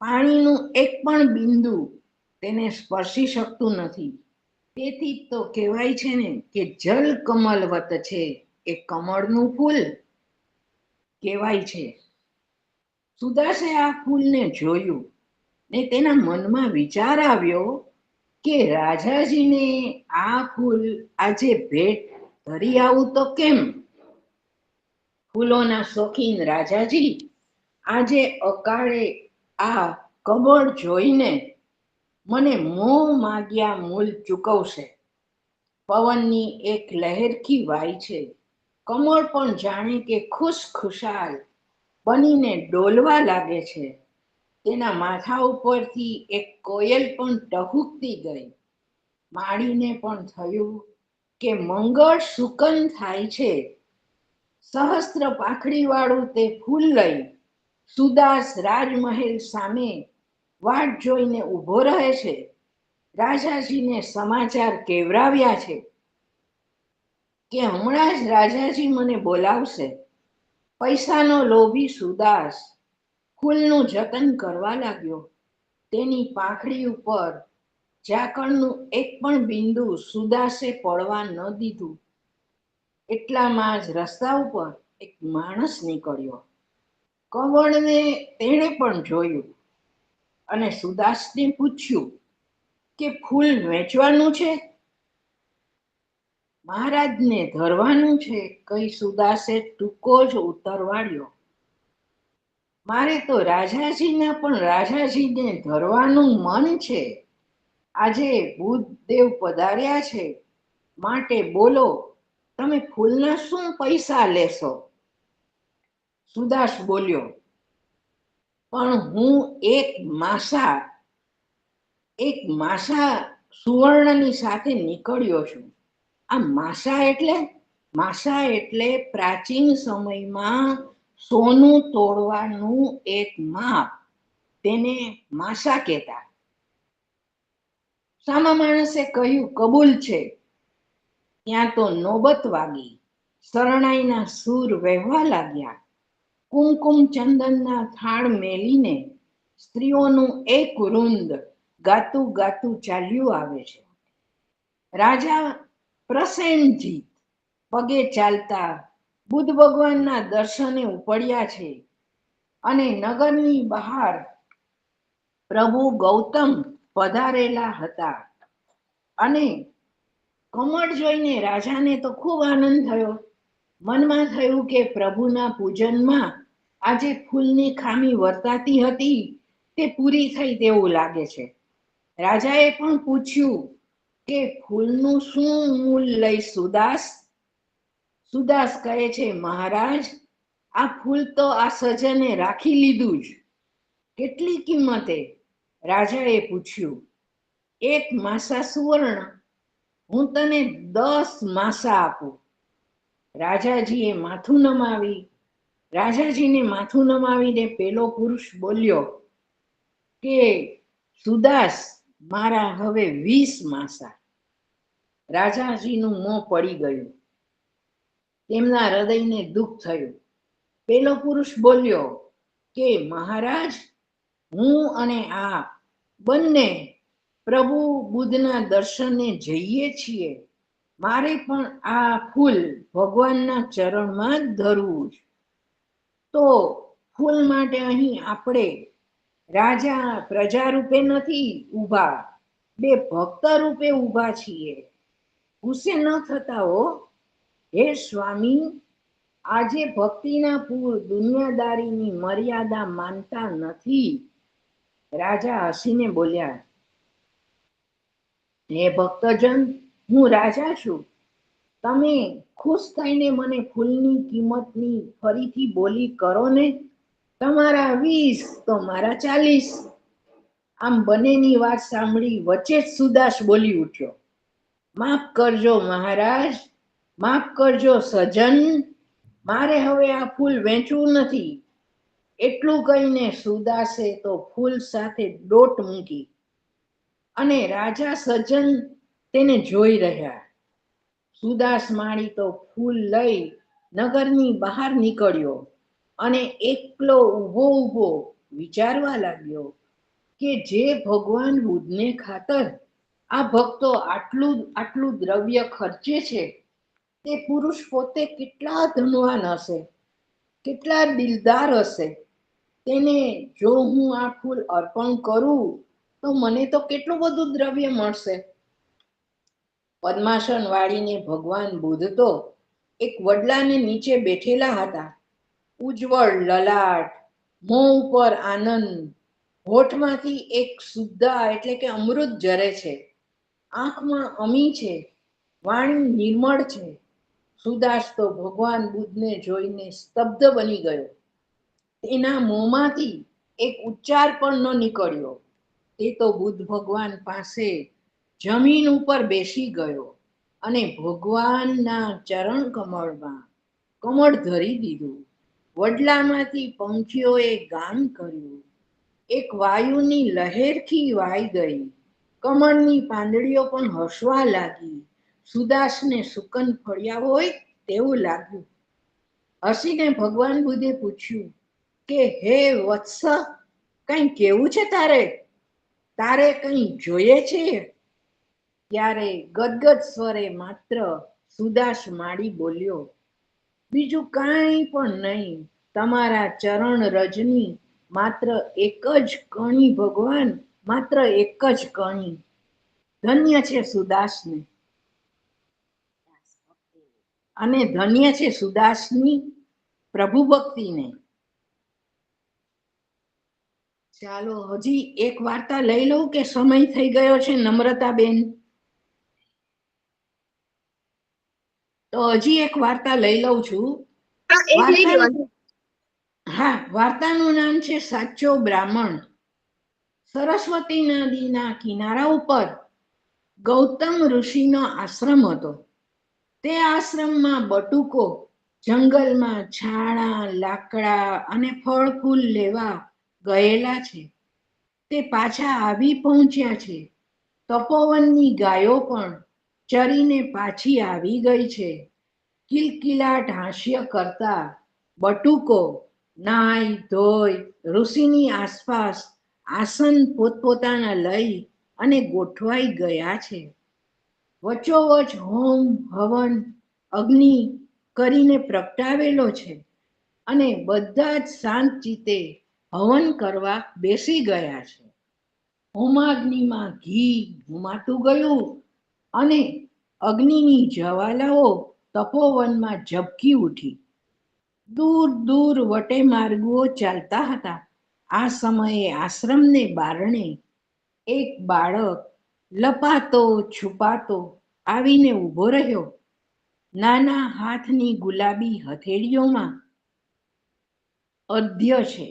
પાણીનું એક પણ બિંદુ તેને સ્પર્શી શકતું નથી. તેથી તો કહેવાય છે ને કે જલ કમલવત છે એ કમળનું ફૂલ કહેવાય છે. સુદાસે આ ફૂલને જોયું, ને તેના મનમાં વિચાર આવ્યો કે રાજાજીને આ ફૂલ આજે ભેટ ધરી આવું તો કેમ. ફૂલોના શોખીન રાજાજી આજે અકાળે આ કમળ જોઈને મને મોં માગ્યા મૂલ ચૂકવશે. પવનની એક લહેરખી વાય છે. કમળ પણ જાણે કે ખુશખુશાલ બનીને ડોલવા લાગે છે. તેના માથા ઉપરથી એક કોયલ પણ ટહુકતી ગઈ. માળીને પણ થયું કે મંગળ સુકન થાય છે. સહસ્ત્ર પાંખડી વાળું તે ફૂલ લઈ સુદાસ રાજમહેલ સામે વાટ જોઈને ઊભો રહે છે. રાજાજીને સમાચાર કેવરાવ્યા છે કે હમણાં જ રાજાજી મને બોલાવશે. પૈસાનો લોભી સુદાસ ફૂલનું જતન કરવા લાગ્યો. તેની પાંખડી ઉપર ઝાકળનું એક પણ બિંદુ સુદાસે પડવા ન દીધું. એટલામાં જ રસ્તા ઉપર એક માણસ નીકળ્યો. કમળને તેણે પણ જોયું અને સુદાસને પૂછ્યું કે ફૂલ વેચવાનું છે? મહારાજને ધરવાનું છે, કઈ સુદાસે ટૂંકો જ ઉત્તર વાળ્યો. મારે તો રાજાજીના પણ રાજાજીને ધરવાનું મન છે. આજે બુદ્ધદેવ પધાર્યા છે, માટે બોલો, તમે ફૂલના શું પૈસા લેશો? સુદાસ બોલ્યો, પણ હું એક માસા સુવર્ણની સાથે નીકળ્યો છું. આ માસા એટલે પ્રાચીન સમયમાં સોનું તોડવાનું એક માપ, તેને માસા કહેતા. સામા માણસે કહ્યું, કબૂલ છે. ત્યાં તો નોબત વાગી. શરણાઈના સૂર વહેવા લાગ્યા. કુમકુમ ચંદનના થાળ મેલીને સ્ત્રીઓનું એક વૃંદ ગાતું ગાતું ચાલ્યું આવે છે. રાજા પ્રસેનજીત પગે ચાલતા બુદ્ધ ભગવાનના દર્શને ઉપડ્યા છે અને નગરની બહાર પ્રભુ ગૌતમ પધારેલા હતા. અને કમળ જોઈને રાજાને તો ખૂબ આનંદ થયો. મનમાં થયું કે પ્રભુના પૂજનમાં આજે ફૂલની ખામી વર્તાતી હતી તે પૂરી થઈ તેવું લાગે છે. રાજાએ પણ પૂછ્યું કે ફૂલનું શું મૂલ લઈ સુદાસ? સુદાસ કહે છે, મહારાજ, આ ફૂલ તો આ સજ્જને રાખી લીધું જ. કેટલી કિંમતે? રાજાએ પૂછ્યું. 1 માસા સુવર્ણ. હું તને 10 માસા આપું. રાજાજીને માથું નમાવીને પેલો પુરુષ બોલ્યો કે સુદાસ, મારા હવે 20 માસા. રાજાજીનું મોં પડી ગયું. તેમના હૃદયને દુઃખ થયું. પેલો પુરુષ બોલ્યો કે મહારાજ, હું અને આપ બંને પ્રભુ બુદ્ધના દર્શને જઈએ છીએ. મારે પણ આ ફૂલ ભગવાનના ચરણમાં જ ધરવું છે. તો ફૂલ માટે અહીં આપણે રાજા પ્રજા રૂપે નથી ઊભા, 2 ભક્ત રૂપે ઊભા છીએ. ગુસ્સે ન થતા હો. હે સ્વામી, આજે ભક્તિના પૂર દુનિયાદારીની મર્યાદા માનતા નથી. રાજા હસીને બોલ્યા, હે ભક્તજન, હું રાજા છું. તમે ખુશ થઈને મને ફૂલની કિંમતની ફરીથી બોલી કરો ને. તમારા 20 તો મારા 40. આમ બંનેની વાત સાંભળી વચ્ચે જ સુદાસ બોલી ઉઠ્યો, માફ કરજો મહારાજ, માફ કરજો સજ્જન, મારે હવે આ ફૂલ વેચવું નથી. એટલું કહીને સુદાસે તો ફૂલ સાથે દોટ મૂકી અને રાજા સજ્જન તેને જોઈ રહ્યા. સુદાસ માળી તો ફૂલ લઈ નગરની બહાર નીકળ્યો અને એકલો ઊભો વિચારવા લાગ્યો કે જે ભગવાન બુદ્ધને ખાતર આ ભક્તો આટલું દ્રવ્ય ખર્ચે છે, તે પુરુષ પોતે કેટલા ધનવાન હશે, કેટલા દિલદાર હશે. તેને જો હું આ ફૂલ અર્પણ કરું તો મને તો કેટલું બધું દ્રવ્ય મળશે. પદ્માસન વાળીને ભગવાન બુદ્ધ તો એક વડલાને નીચે બેઠેલા હતા. ઉજ્જવળ લલાટ, મોં ઉપર આનંદ, હોઠમાંથી એક શુદ્ધા એટલે કે અમૃત ઝરે છે. આંખમાં અમી છે, વાણી નિર્મળ છે. સુદાસ તો ભગવાન બુદ્ધને જોઈને સ્તબ્ધ બની ગયો. તેના મોંમાંથી એક ઉચ્ચાર પણ ન નીકળ્યો. તે તો બુદ્ધ ભગવાન પાસે જમીન ઉપર બેસી ગયો અને ભગવાનના ચરણ કમળમાં કમળ ધરી દીધું. વડલામાંથી પંખીઓએ ગાન કર્યું. એક વાયુની લહેરખી વાઈ ગઈ. કમળની પાંદડીઓ પણ હસવા લાગી. સુદાસને સુકન ફળ્યા હોય તેવું લાગ્યું. હસીને ભગવાન બુદ્ધે પૂછ્યું કે હે વત્સ, કઈ કેવું છે તારે કઈ જોઈએ છે? ત્યારે ગદગદ સ્વરે માત્ર સુદાસ માળી બોલ્યો, બીજું કાંઈ પણ નહીં, તમારા ચરણ રજની માત્ર એક જ કણી ભગવાન, માત્ર એક જ કણી. ધન્ય છે સુદાસને, અને ધન્ય છે સુદાસની પ્રભુ ભક્તિને. ચાલો હજી એક વાર્તા લઈ લઉં કે સમય થઈ ગયો છે નમ્રતાબેન? તો હજી એક વાર્તા લઈ લઉં છું. હા, એક લઈ લો. હા, વાર્તાનું નામ છે સાચો બ્રાહ્મણ. સરસ્વતી નદીના કિનારા ઉપર ગૌતમ ઋષિનો આશ્રમ હતો. તે આશ્રમમાં બટુકો જંગલમાં છાણા, લાકડા અને ફળ ફૂલ લેવા ગયેલા છે. તે પાછા આવી પહોંચ્યા છે. તપોવનની ગાયો પણ ચરીને પાછી આવી ગઈ છે. કિલકિલાટ હાસ્ય કરતા બટુકો નાઈ ધોઈ ઋષિની આસપાસ આસન પોતપોતાના લઈ અને ગોઠવાઈ ગયા છે. વચ્ચોવચ હોમ હવન અગ્નિ કરીને પ્રગટાવેલો છે, અને બધા જ શાંત ચિત્તે હવન કરવા બેસી ગયા છે. હોમાગ્નિમાં ઘી ઘુમાતું ગયું, અને અગ્નિની જ્વાલાઓ તપોવનમાં ઝબકી ઉઠી. દૂર દૂર વટે માર્ગો ચાલતા હતા. આ સમયે આશ્રમને બારણે એક બાળક લપાતો છુપાતો આવીને ઊભો રહ્યો. નાના હાથની ગુલાબી હથેળીઓમાં અર્ધ્ય છે.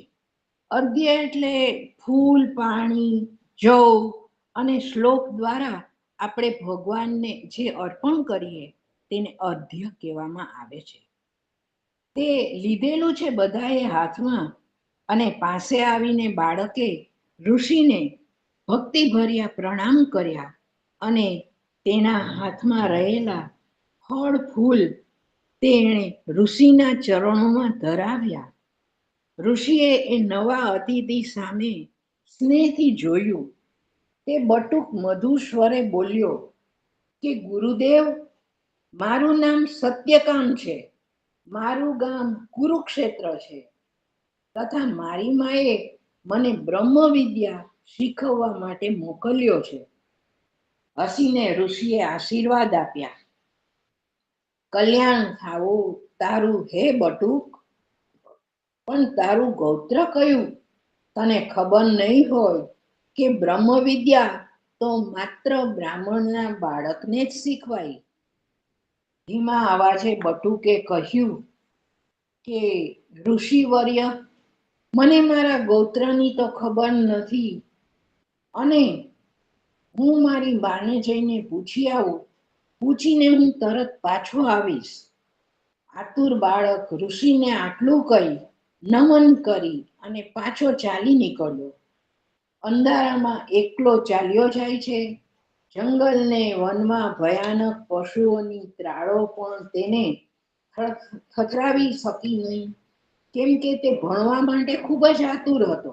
અર્ધ્ય એટલે ફૂલ, પાણી, જવ અને શ્લોક દ્વારા આપણે ભગવાનને જે અર્પણ કરીએ તેને અર્ધ્ય કહેવામાં આવે છે. તે લીધેલું છે બધાએ હાથમાં, અને પાસે આવીને બાળકે ઋષિને ભક્તિભર્યા પ્રણામ કર્યા, અને તેના હાથમાં રહેલા ફળ ફૂલ તેણે ઋષિના ચરણોમાં ધરાવ્યા. ઋષિએ એ નવા અતિથિ સામે સ્નેહથી જોયું. તે બટુક મધુર સ્વરે બોલ્યો કે ગુરુદેવ, મારું નામ સત્યકામ છે. મારું ગામ કુરુક્ષેત્ર છે, તથા મારી માએ મને બ્રહ્મ વિદ્યા શીખવવા માટે મોકલ્યો છે. હસીને ઋષિએ આશીર્વાદ આપ્યા. કલ્યાણ થાવું તારું હે બટુક, પણ તારું ગોત્ર કયું? તને ખબર નહીં હોય કે બ્રહ્મ વિદ્યા તો માત્ર બ્રાહ્મણના બાળકને જ શીખવાય. ધીમા અવાજે બટુકે કહ્યું કે ઋષિવર્ય, મને મારા ગોત્રની તો ખબર નથી, અને હું મારી બાને જઈને પૂછી આવું. પૂછીને હું તરત પાછો આવીશ. આતુર બાળક ઋષિને આટલું કહી નમન કરી અને પાછો ચાલી નીકળ્યો. અંધારામાં એકલો ચાલ્યો જાય છે. જંગલને વનમાં ભયાનક પશુઓની ત્રાળો પણ તેને થથરાવી શકી નહીં, કેમ કે તે ભણવા માટે ખૂબ જ આતુર હતો.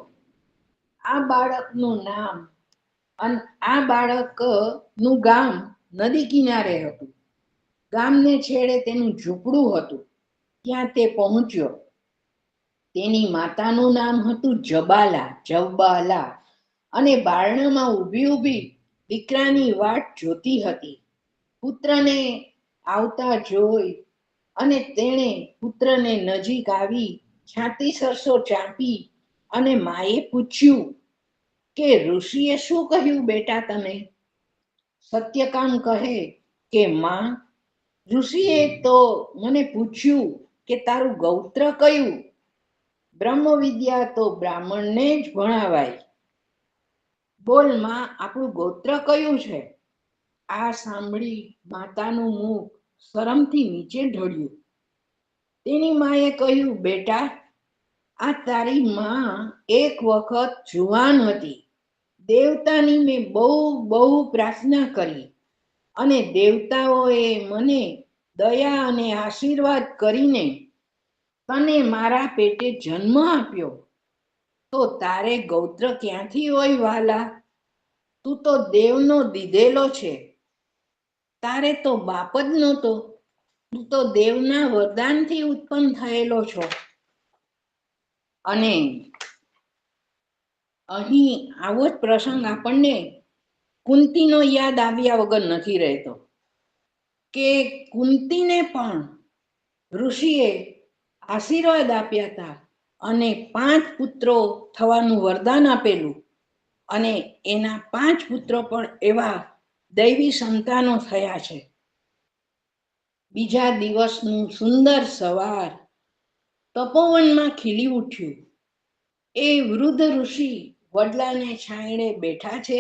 આ બાળકનું ગામ નદી કિનારે હતું. ગામને છેડે તેનું ઝૂંપડું હતું. ત્યાં તે પહોંચ્યો. તેની માતાનું નામ હતું જબાલા, અને બારણામાં ઊભી ઊભી દીકરાની વાટ જોતી હતી. પુત્રને આવતા જોઈ અને તેણે પુત્રને નજીક આવી છાતી સરસો ચાંપી અને માએ પૂછ્યું કે ઋષિએ શું કહ્યું બેટા તને? સત્યકામ કહે કે માં, ઋષિએ તો મને પૂછ્યું કે તારું ગોત્ર કયું? બ્રહ્મ વિદ્યા તો બ્રાહ્મણને જ ભણાવાય. બોલ માં, આપણું ગોત્ર કયું છે? આ સાંભળી માતાનું મુખ શરમથી નીચે ઢળ્યું. તેની માએ કહ્યું, બેટા, આ તારી માં એક વખત જુવાન હતી. દેવતાની મેં બહુ બહુ પ્રાર્થના કરી, અને દેવતાઓએ મને દયા અને આશીર્વાદ કરીને તને મારા પેટે જન્મ આપ્યો. તો તારે ગોત્ર ક્યાંથી હોય વાલા? તું તો દેવનો દીધેલો છે. તારે તો બાપ જ નહોતો. તું તો દેવના વરદાનથી ઉત્પન્ન થયેલો છો. અને અહીં આવો જ પ્રસંગ આપણને કુંતીનો યાદ આવ્યા વગર નથી રહેતો કે કુંતીને પણ ઋષિએ આશીર્વાદ આપ્યા હતા અને 5 પુત્રો થવાનું વરદાન આપેલું અને એના 5 પુત્રો પણ એવા દૈવી સંતાનો થયા છે. બીજા દિવસનું સુંદર સવાર તપોવનમાં ખીલી ઉઠ્યું. એ વૃદ્ધ ઋષિ વડલાને છાંયડે બેઠા છે.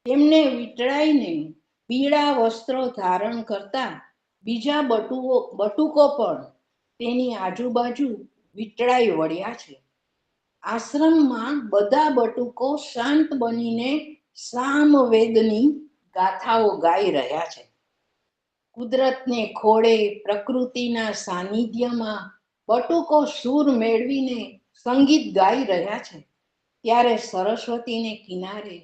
તેમને વીંટળાઈને પીળા વસ્ત્રો ધારણ કરતા બીજા બટુકો પણ તેની આજુબાજુ વીંટળાઈ વળ્યા છે. આશ્રમમાં બધા બટુકો શાંત બનીને સામવેદની ગાથાઓ ગાઈ રહ્યા છે. કુદરતને ખોળે પ્રકૃતિના સાનિધ્યમાં બટુકો સૂર મેળવીને સંગીત ગાઈ રહ્યા છે. ત્યારે સરસ્વતીને કિનારે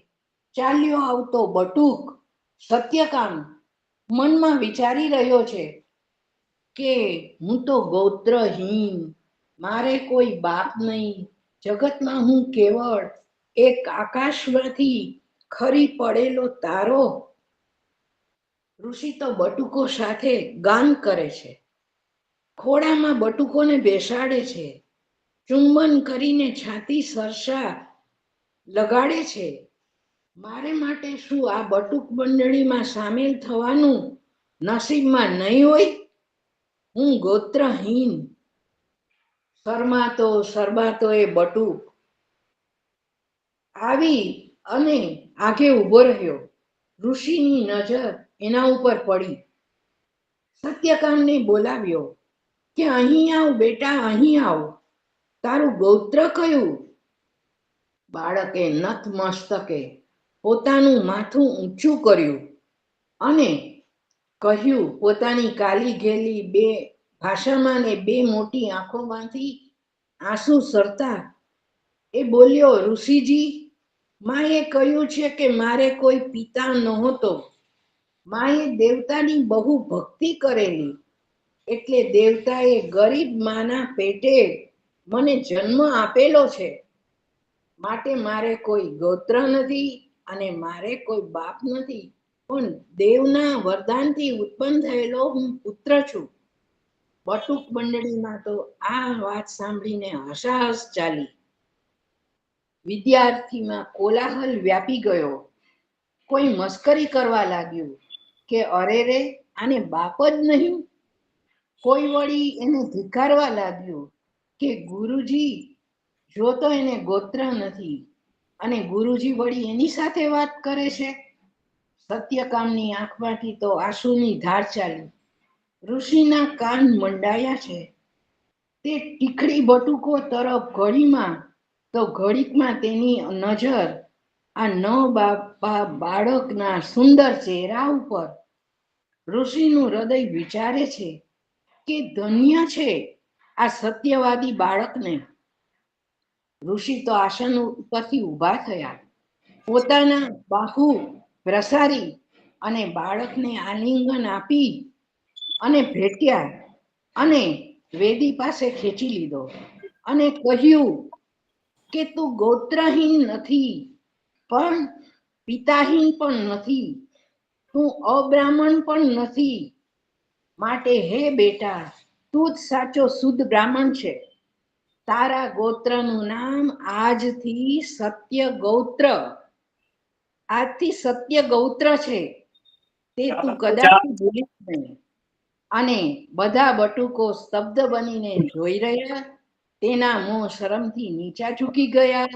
ચાલ્યો આવતો બટુક સત્યકામ મનમાં વિચારી રહ્યો છે કે હું તો ગોત્રહીન, મારે કોઈ બાપ નહીં, જગતમાં હું કેવળ એક આકાશમાંથી ખરી પડેલો તારો. ઋષિ તો બટુકો સાથે ગાન કરે છે, ખોળામાં બટુકોને બેસાડે છે, ચુંબન કરીને છાતી સરસા લગાડે છે. મારે માટે શું આ બટુક મંડળીમાં સામેલ થવાનું નસીબમાં નહીં હોય? હું ગોત્રહીન. શરમાતો એ બટુક આવી અને આગે ઊભો રહ્યો. ઋષિની નજર એના ઉપર પડી. સત્યકામને બોલાવ્યો કે અહીં આવ બેટા, અહીં આવ. તારું ગોત્ર કયું? બાળકે નતમસ્તકે પોતાનું માથું ઊંચું કર્યું અને કહ્યું, પોતાની કાલી ઘેલી બે ભાષામાં ને બે મોટી આંખોમાંથી આંસુ સરતા એ બોલ્યો, ઋષિજી, માએ કહ્યું છે કે મારે કોઈ પિતા નહોતો. માએ દેવતાની બહુ ભક્તિ કરેલી, એટલે દેવતાએ ગરીબ માના પેટે મને જન્મ આપેલો છે. માટે મારે કોઈ ગોત્ર નથી અને મારે કોઈ બાપ નથી, પણ દેવના વરદાનથી ઉત્પન્ન થયેલો હું પુત્ર છું. બટુક મંડળીમાં તો આ વાત સાંભળીને હસાહસ ચાલી. વિદ્યાર્થીમાં કોલાહલ વ્યાપી ગયો. કોઈ મસ્કરી કરવા લાગ્યું કે અરે રે, આને બાપ જ નહીં. કોઈ વળી એને ધિક્કારવા લાગ્યું કે ગુરુજી, જો તો એને ગોત્ર નથી અને ગુરુજી વળી એની સાથે વાત કરે છે. સત્યકામની આંખમાંથી તો આંસુની ધાર ચાલી. ઋષિના કાન મંડાયા છે. તે ટીખળી બટુકો તરફ ઘડીમાં તો ઘડીકમાં તેની નજર આ બાપા બાળકના સુંદર ચહેરા ઉપર. ઋષિનું હૃદય વિચારે છે કે ધન્ય છે આ સત્યવાદી બાળકને. ઋષિ તો આસન ઉપરથી ઊભા થયા, પોતાના બાહુ પ્રસારી અને બાળકને આલિંગન આપી અને ભેટ્યા અને વેદી પાસે ખેંચી લીધો અને કહ્યું કે તું ગોત્રહીન નથી, પણ પિતાહીન પણ નથી, તું અબ્રાહ્મણ પણ નથી. માટે હે બેટા, તું જ સાચો શુદ્ધ બ્રાહ્મણ છે. તારા ગોત્રનું નામ આજથી સત્ય ગોત્ર. આજથી સત્ય ગોત્ર છે. તે તું કદાચ ભૂલીશ નહીં. અને બધા બટુકો સ્તબ્ધ બનીને જોઈ રહ્યા. તેના મોં શરમથી નીચા ઝૂકી ગયા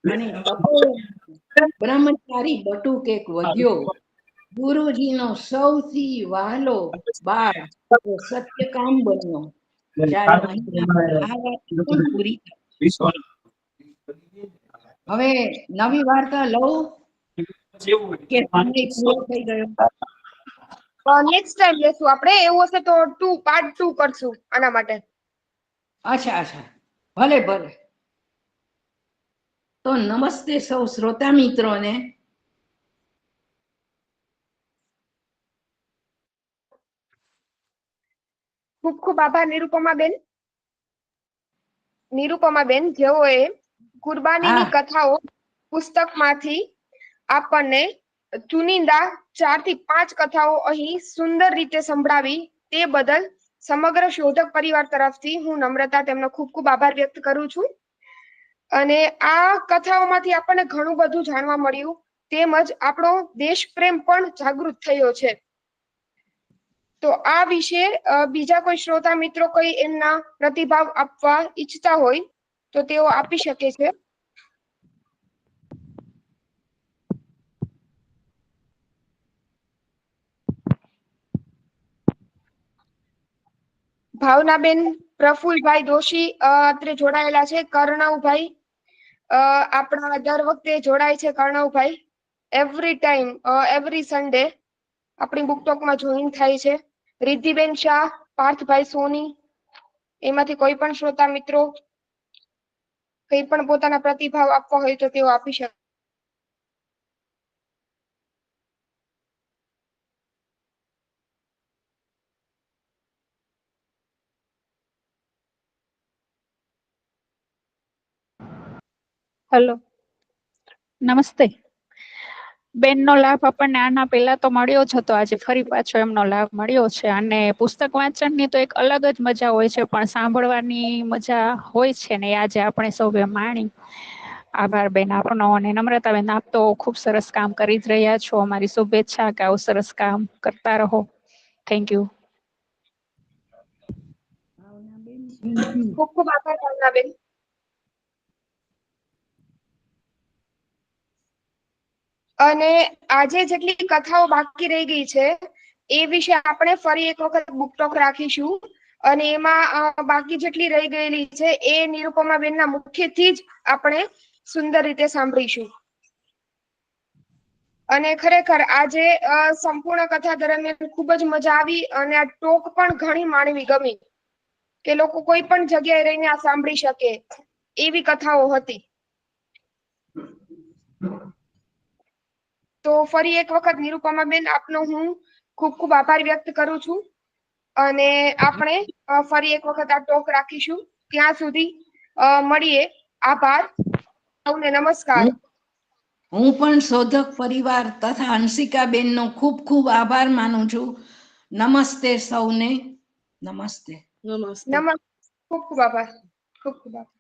અને બ્રહ્મચારી બટુક એક વધ્યો. ગુરુજીનો સૌથી વહાલો બાળ સત્યકામ બન્યો. ચાલો અહીં આપણે આ વાત પણ પૂરી કરી. હવે નવી વાર્તા લઉં કે સમય પૂરો થઈ ગયો? નેક્સ્ટ ટાઈમ લેશું આપણે. એવું હશે તો પાર્ટ 2 કરશું આના માટે. અચ્છા, ભલે ભલે. તો નમસ્તે સૌ શ્રોતા મિત્રોને. ખૂબ ખૂબ આભાર નિરુપમા બેન. નિરૂપમાબેન, જેઓએ કુરબાનીની કથાઓ પુસ્તકમાંથી આપણને ચુનિંદા 4 થી 5 કથાઓ અહીં સુંદર રીતે સંભળાવી, તે બદલ સમગ્ર શોધક પરિવાર તરફથી હું નમ્રતા તેમનો ખૂબ ખૂબ આભાર વ્યક્ત કરું છું. અને આ કથાઓમાંથી આપણને ઘણું બધું જાણવા મળ્યું, તેમજ આપણો દેશ પ્રેમ પણ જાગૃત થયો છે. તો આ વિશે બીજા કોઈ શ્રોતા મિત્રો કોઈ એમના પ્રતિભાવ આપવા ઈચ્છતા હોય તો તેઓ આપી શકે છે. ભાવનાબેન, પ્રફુલભાઈ દોશી અત્રે જોડાયેલા છે. કર્ણવભાઈ આપણા દર વખતે જોડાય છે. કર્ણવભાઈ એવરી ટાઈમ એવરી સન્ડે આપણી બુક ટોકમાં જોઈન થાય છે. રિદ્ધિબેન શાહ, પાર્થભાઈ સોની, એમાંથી કોઈ પણ શ્રોતા મિત્રો કઈ પણ પોતાના પ્રતિભાવ આપવા હોય તો તેઓ આપી શકે. હેલો, નમસ્તે બેનનો લાભ આપણને આના પહેલા તો મળ્યો જ હતો, આજે ફરી પાછો એમનો લાભ મળ્યો છે. અને પુસ્તક વાંચનની તો એક અલગ જ મજા હોય છે, પણ સાંભળવાની મજા હોય છે ને, આજે આપણે સૌએ માણી. આભાર બેન આપનો. અને નમ્રતાબેન, આપ તો ખૂબ સરસ કામ કરી જ રહ્યા છો. અમારી શુભેચ્છા કે આવું સરસ કામ કરતા રહો. Thank you. ખૂબ ખૂબ આભાર ભાવનાબેન. અને આજે જેટલી કથાઓ બાકી રહી ગઈ છે એ વિશે આપણે ફરી એક વખત બુક ટોક રાખીશું. અને એમાં બાકી જેટલી રહી ગયેલી છે એ નિરૂપમાબેનના મુખ્યથી જ આપણે સુંદર રીતે સાંભળીશું. અને ખરેખર આજે સંપૂર્ણ કથા દરમિયાન ખૂબ જ મજા આવી, અને આ ટોક પણ ઘણી માણવી ગમી, કે લોકો કોઈ પણ જગ્યાએ રહીને આ સાંભળી શકે એવી કથાઓ હતી. તો ફરી એક વખત નિરૂપમાબેન, આપનો હું ખૂબ ખૂબ આભાર વ્યક્ત કરું છું. અને આપણે ફરી એક વખત આ ટોક રાખીશું. ત્યાં સુધી મળીએ. આભાર. સૌને નમસ્કાર. હું પણ શોધક પરિવાર તથા હંસિકાબેનનો ખૂબ ખૂબ આભાર માનું છું. નમસ્તે સૌને. નમસ્તે. નમસ્તે. ખૂબ ખૂબ આભાર. ખૂબ ખૂબ આભાર.